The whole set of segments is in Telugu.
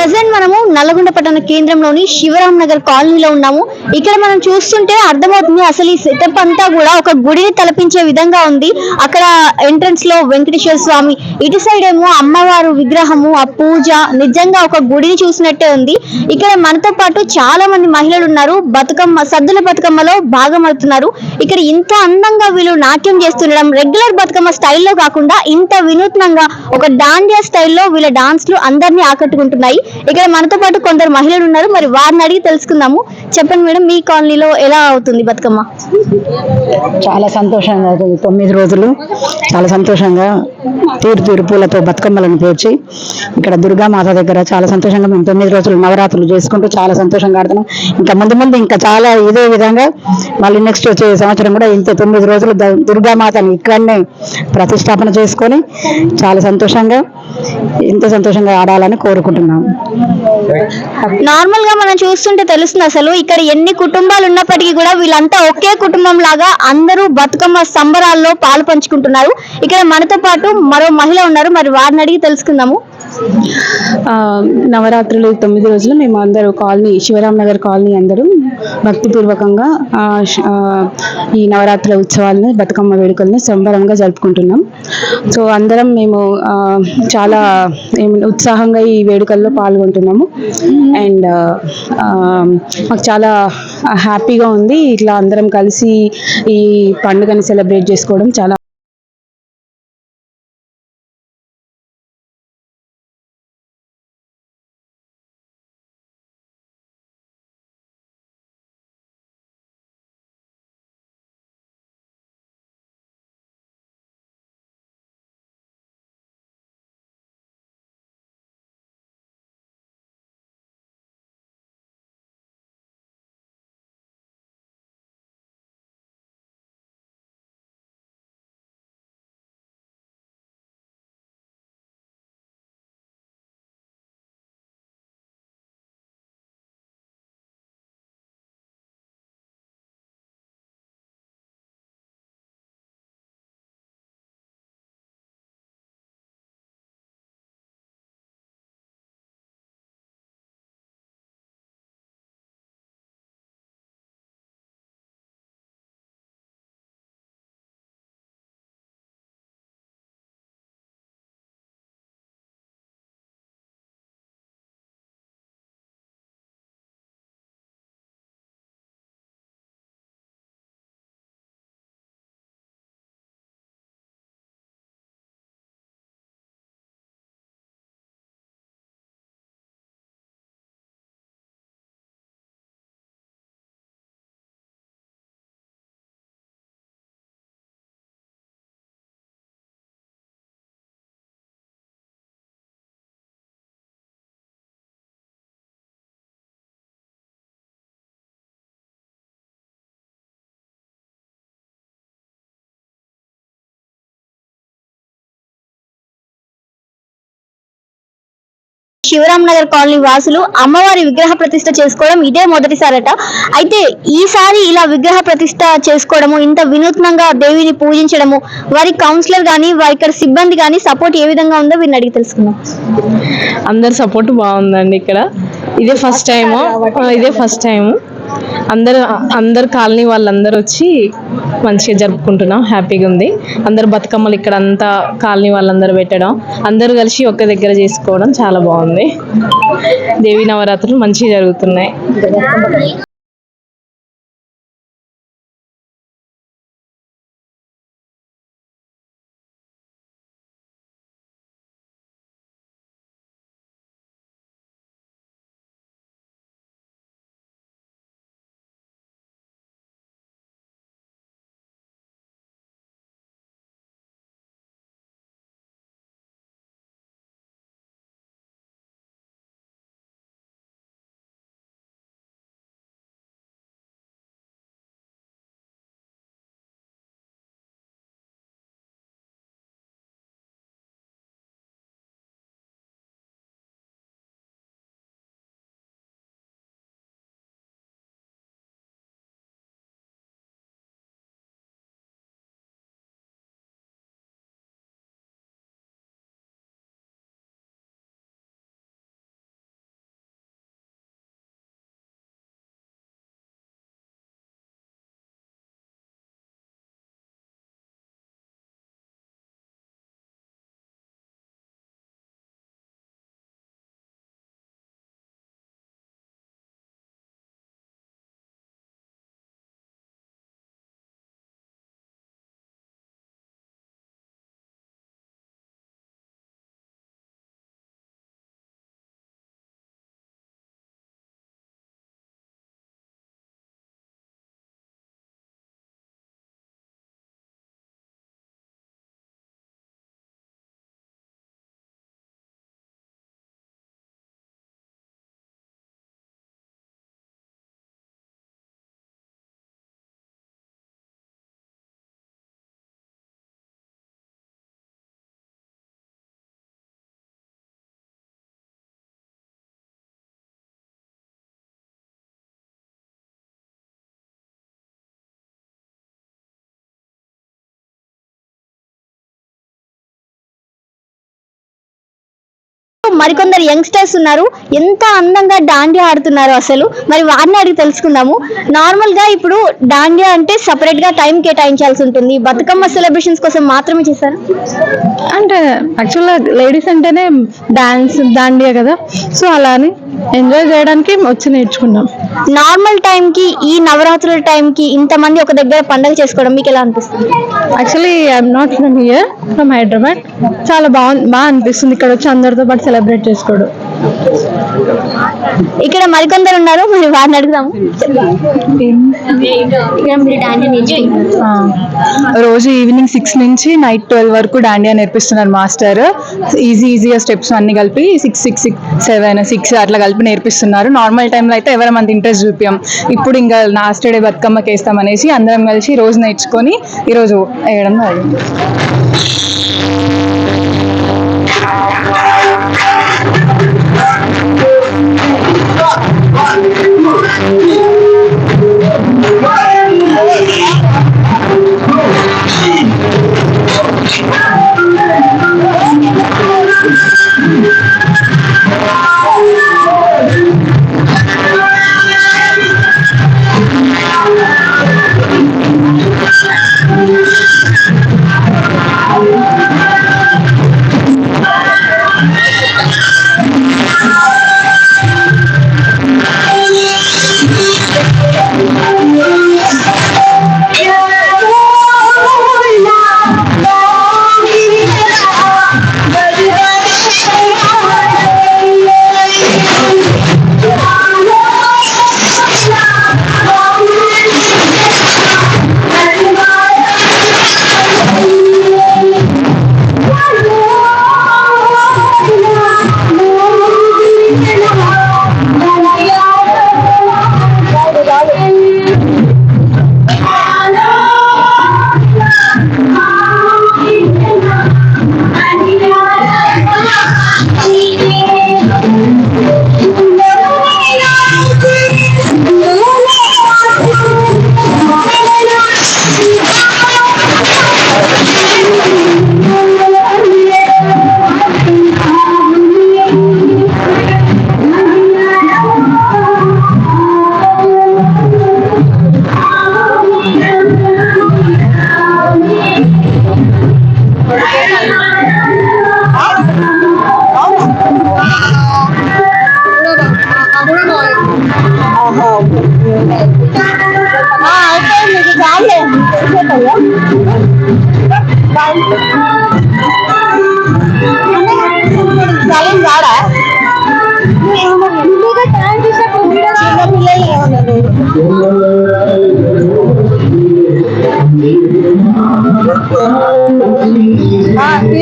ప్రెసెంట్ మనము నల్లగొండ పట్టణ కేంద్రంలోని శివరాం నగర్ కాలనీలో ఉన్నాము. ఇక్కడ మనం చూస్తుంటే అర్థమవుతుంది అసలు ఈ సెటప్ అంతా కూడా ఒక గుడిని తలపించే విధంగా ఉంది. అక్కడ ఎంట్రన్స్ లో వెంకటేశ్వర స్వామి, ఇటు సైడ్ ఏమో అమ్మవారు విగ్రహము, ఆ పూజ నిజంగా ఒక గుడిని చూసినట్టే ఉంది. ఇక్కడ మనతో పాటు చాలా మంది మహిళలు ఉన్నారు. సద్దుల బతుకమ్మలో భాగమవుతున్నారు. ఇక్కడ ఇంత అందంగా వీళ్ళు నాట్యం చేస్తుండడం, రెగ్యులర్ బతుకమ్మ స్టైల్లో కాకుండా ఇంత వినూత్నంగా ఒక డాండియా స్టైల్లో వీళ్ళ డాన్స్లు అందరినీ ఆకట్టుకుంటున్నాయి. ఇక్కడ మనతో పాటు కొందరు మహిళలు ఉన్నారు. మరి వారిని అడిగి తెలుసుకుందాము. చెప్పండి మేడం, మీ కాలనీలో ఎలా అవుతుంది బతుకమ్మ? చాలా సంతోషంగా అవుతుంది. 9 రోజులు చాలా సంతోషంగా తీరు పూలతో బతుకమ్మలను పేర్చి ఇక్కడ దుర్గామాత దగ్గర చాలా సంతోషంగా మేము 9 రోజులు నవరాత్రులు చేసుకుంటూ చాలా సంతోషంగా ఆడుతున్నాం. ఇంకా ముందు ఇంకా చాలా ఇదే విధంగా మళ్ళీ నెక్స్ట్ వచ్చే సంవత్సరం కూడా ఇంత 9 రోజులు దుర్గామాతని ఇక్కడనే ప్రతిష్టాపన చేసుకొని చాలా సంతోషంగా ఆడాలని కోరుకుంటున్నాం. నార్మల్ గా మనం చూస్తుంటే తెలుస్తుంది అసలు ఇక్కడ ఎన్ని కుటుంబాలు ఉన్నప్పటికీ కూడా వీళ్ళంతా ఒకే కుటుంబం లాగా అందరూ బతుకమ్మ సంబరాల్లో పాలు పంచుకుంటున్నారు. ఇక్కడ మనతో పాటు మరో మహిళ ఉన్నారు. మరి వారిని అడిగి తెలుసుకుందాము. నవరాత్రులు 9 రోజులు మేము అందరూ శివరాం నగర్ కాలనీ అందరూ భక్తిపూర్వకంగా ఈ నవరాత్రుల ఉత్సవాలను, బతుకమ్మ వేడుకలను సంబరంగా జరుపుకుంటున్నాం. సో అందరం మేము చాలా ఉత్సాహంగా ఈ వేడుకల్లో పాల్గొంటున్నాము. అండ్ మాకు చాలా హ్యాపీగా ఉంది. ఇట్లా అందరం కలిసి ఈ పండుగని సెలబ్రేట్ చేసుకోవడం చాలా శివరాం నగర్ కాలనీ వాసులు అమ్మవారి విగ్రహ ప్రతిష్ఠ చేసుకోవడం ఇదే మొదటిసారట. అయితే ఈసారి ఇలా విగ్రహ ప్రతిష్ఠ చేసుకోవడము, ఇంత వినూత్నంగా దేవిని పూజించడము, వారి కౌన్సిలర్ గానీ వారి ఇక్కడ సిబ్బంది కానీ సపోర్ట్ ఏ విధంగా ఉందో వీరిని అడిగి తెలుసుకుందాం. అందరి సపోర్ట్ బాగుందండి. ఇక్కడ ఇదే ఫస్ట్ టైము అందరు కాలనీ వాళ్ళందరూ వచ్చి మంచిగా జరుపుకుంటున్నాం. హ్యాపీగా ఉంది. అందరు బతుకమ్మలు ఇక్కడ అంతా కాలనీ వాళ్ళందరూ పెట్టడం, అందరూ కలిసి ఒక్క దగ్గర చేసుకోవడం చాలా బాగుంది. దేవీ నవరాత్రులు మంచిగా జరుగుతున్నాయి. మరికొందరు యంగ్స్టర్స్ ఉన్నారు, ఎంత అందంగా డాండియా ఆడుతున్నారు అసలు. మరి వారిని అడిగి తెలుసుకుందాము. నార్మల్ గా ఇప్పుడు డాండియా అంటే సపరేట్ గా టైం కేటాయించాల్సి ఉంటుంది, బతుకమ్మ సెలబ్రేషన్స్ కోసం మాత్రమే చేశారు. అంటే యాక్చువల్గా లేడీస్ అంటేనే డాన్స్ దాండియా కదా, సో అలా అని ఎంజాయ్ చేయడానికి వచ్చి నేర్చుకున్నాం. నార్మల్ టైం కి ఈ నవరాత్రుల టైం కి ఇంతమంది ఒక దగ్గర పండుగ చేసుకోవడం మీకు ఎలా అనిపిస్తుంది? Actually I'm not from here, from Hyderabad. చాలా బాగా అనిపిస్తుంది ఇక్కడ వచ్చి అందరితో పాటు సెలబ్రేట్ చేసుకోవడం. ఇక్కడ మరికొందరు ఉన్నారు, మరి వారిని అడుగుదాము. రోజు ఈవినింగ్ 6 నుంచి నైట్ 12 వరకు డాండియా నేర్పిస్తున్నారు మాస్టర్. ఈజీగా స్టెప్స్ అన్ని కలిపి 6, 6, 7, 6 అట్లా కలిపి నేర్పిస్తున్నారు. నార్మల్ టైంలో అయితే ఎవరం అంత ఇంట్రెస్ట్ చూపించాం. ఇప్పుడు ఇంకా లాస్ట్ డే బతుకమ్మకి వేస్తామనేసి అందరం కలిసి రోజు నేర్చుకొని ఈరోజు వేయడం జరిగింది.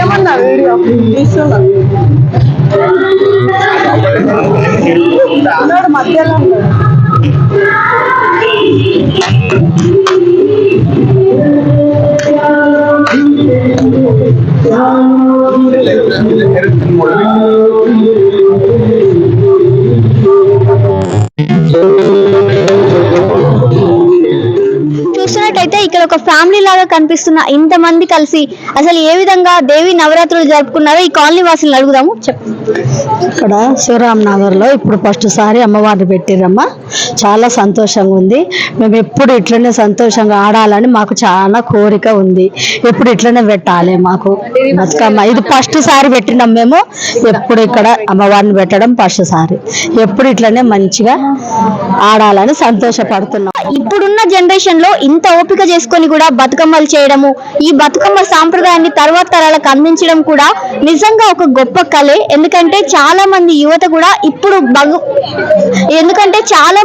ఏమన్నా వీడియో తీస్తున్నా మధ్యలో చూస్తున్నట్టయితే ఇక్కడ ఒక ఫ్యామిలీ లాగా కనిపిస్తున్న ఇంతమంది కలిసి అసలు ఏ విధంగా దేవి నవరాత్రులు జరుపుకున్నారో ఈ కాలనీ వాసులను అడుగుదాము. ఇక్కడ శివరామ్ నగర్ లో ఇప్పుడు ఫస్ట్ సారి అమ్మవారిని పెట్టిరమ్మా. చాలా సంతోషంగా ఉంది. మేము ఎప్పుడు ఇట్లనే సంతోషంగా ఆడాలని మాకు చాలా కోరిక ఉంది. ఎప్పుడు ఇట్లనే పెట్టాలి మాకు బతుకమ్మ. ఇది ఫస్ట్ సారి పెట్టినాం మేము. ఎప్పుడు ఇక్కడ అమ్మవారిని పెట్టడం ఫస్ట్ సారి. ఎప్పుడు ఇట్లనే మంచిగా ఆడాలని సంతోషపడుతున్నాం. ఇప్పుడున్న జనరేషన్ లో ఇంత ఓపిక చేసుకొని కూడా బతుకమ్మలు చేయడము, ఈ బతుకమ్మ సాంప్రదాయాన్ని తర్వాత తరాలకు అందించడం కూడా నిజంగా ఒక గొప్ప కళే. ఎందుకంటే చాలా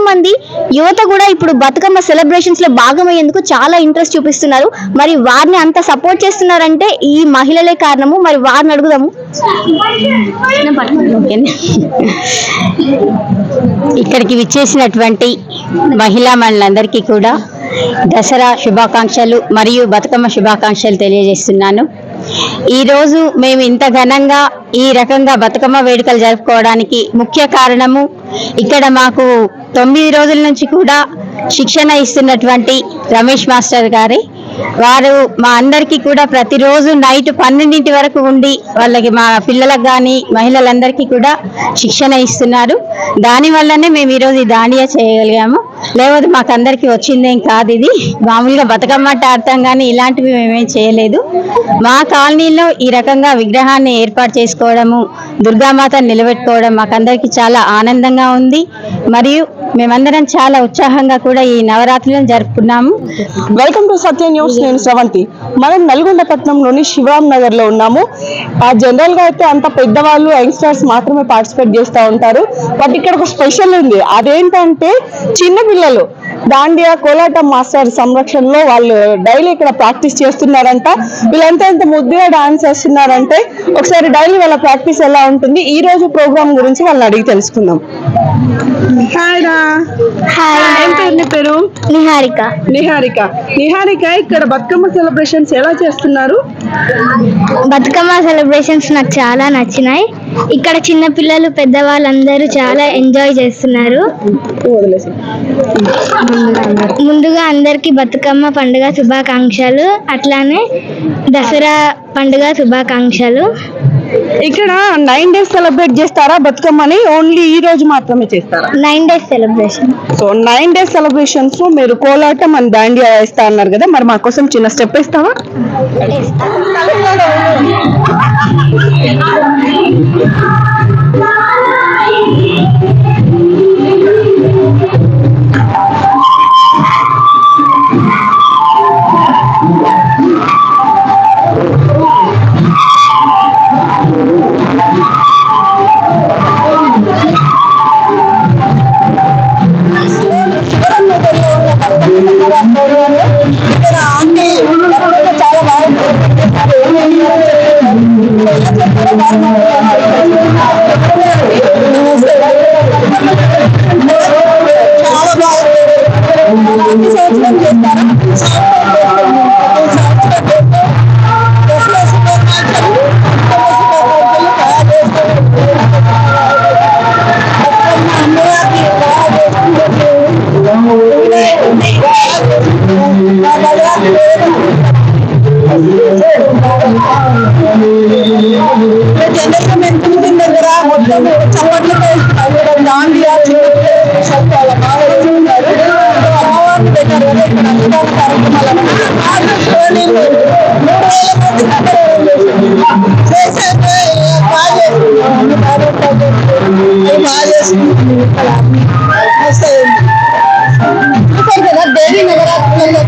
మంది యువత కూడా ఇప్పుడు బతుకమ్మ సెలబ్రేషన్స్ లో భాగమయ్యేందుకు చాలా ఇంట్రెస్ట్ చూపిస్తున్నారు. మరి వారిని అంత సపోర్ట్ చేస్తున్నారంటే ఈ మహిళలే కారణము. మరి వారిని అడుగుదాము. ఇక్కడికి విచ్చేసినటువంటి మహిళా మనులందరికీ కూడా దసరా శుభాకాంక్షలు మరియు బతుకమ్మ శుభాకాంక్షలు తెలియజేస్తున్నాను. ఈరోజు మేము ఇంత ఘనంగా ఈ రకంగా బతుకమ్మ వేడుకలు జరుపుకోవడానికి ముఖ్య కారణము ఇక్కడ మాకు 9 రోజుల నుంచి కూడా శిక్షణ ఇస్తున్నటువంటి రమేష్ మాస్టర్ గారే. వారు మా అందరికీ కూడా ప్రతిరోజు నైట్ 12 వరకు ఉండి వాళ్ళకి మా పిల్లలకు కానీ మహిళలందరికీ కూడా శిక్షణ ఇస్తున్నారు. దాని వల్లనే మేము ఈరోజు ఈ దాండియా చేయగలిగాము. లేకపోతే మాకు అందరికీ వచ్చిందేం కాదు. ఇది మామూలుగా బతుకమ్మ ఆడతాం కానీ ఇలాంటివి మేమేం చేయలేదు. మా కాలనీలో ఈ రకంగా విగ్రహాన్ని ఏర్పాటు చేసుకోవడము, దుర్గామాతను నిలబెట్టుకోవడం మాకందరికీ చాలా ఆనందంగా ఉంది. మరియు మేమందరం చాలా ఉత్సాహంగా కూడా ఈ నవరాత్రులను జరుపుకున్నాము. Welcome to Satya news. నేను శ్రవంతి. మనం నల్గొండ పట్టణంలోని శివరాం నగర్ లో ఉన్నాము. జనరల్ గా అయితే అంత పెద్దవాళ్ళు యంగ్స్టర్స్ మాత్రమే పార్టిసిపేట్ చేస్తూ ఉంటారు. బట్ ఇక్కడ ఒక స్పెషల్ ఉంది. అదేంటంటే చిన్న పిల్లలు దాండియా కోలాటం మాస్టర్ సంరక్షణలో వాళ్ళు డైలీ ఇక్కడ ప్రాక్టీస్ చేస్తున్నారంట. వీళ్ళంతా ఎంత ముద్దుగా డాన్స్ చేస్తున్నారంటే ఒకసారి డైలీ వాళ్ళ ప్రాక్టీస్ ఎలా ఉంటుంది, ఈ రోజు ప్రోగ్రామ్ గురించి వాళ్ళని అడిగి తెలుసుకుందాం. హాయ్ రా. ఏం పేరు నీ పేరు? నిహారిక. నిహారిక, ఇక్కడ బతుకమ్మ సెలబ్రేషన్స్ ఎలా చేస్తున్నారు? బతుకమ్మ సెలబ్రేషన్స్ నాకు చాలా నచ్చినాయి. ఇక్కడ చిన్న పిల్లలు పెద్దవాళ్ళందరూ చాలా ఎంజాయ్ చేస్తున్నారు. ముందుగా అందరికి బతుకమ్మ పండుగ శుభాకాంక్షలు, అట్లానే దసరా పండుగ శుభాకాంక్షలు. ఇక్కడ 9 days సెలబ్రేట్ చేస్తారా బతుకమ్మని? ఓన్లీ ఈ రోజు మాత్రమే చేస్తారా? 9 days celebration. So 9 days celebrations లో మీరు కోలాటం అండ్ దాండియా వేస్తా అన్నారు కదా, మరి మా కోసం చిన్న స్టెప్ వేస్తావా? దేవి నవరాత్రులలో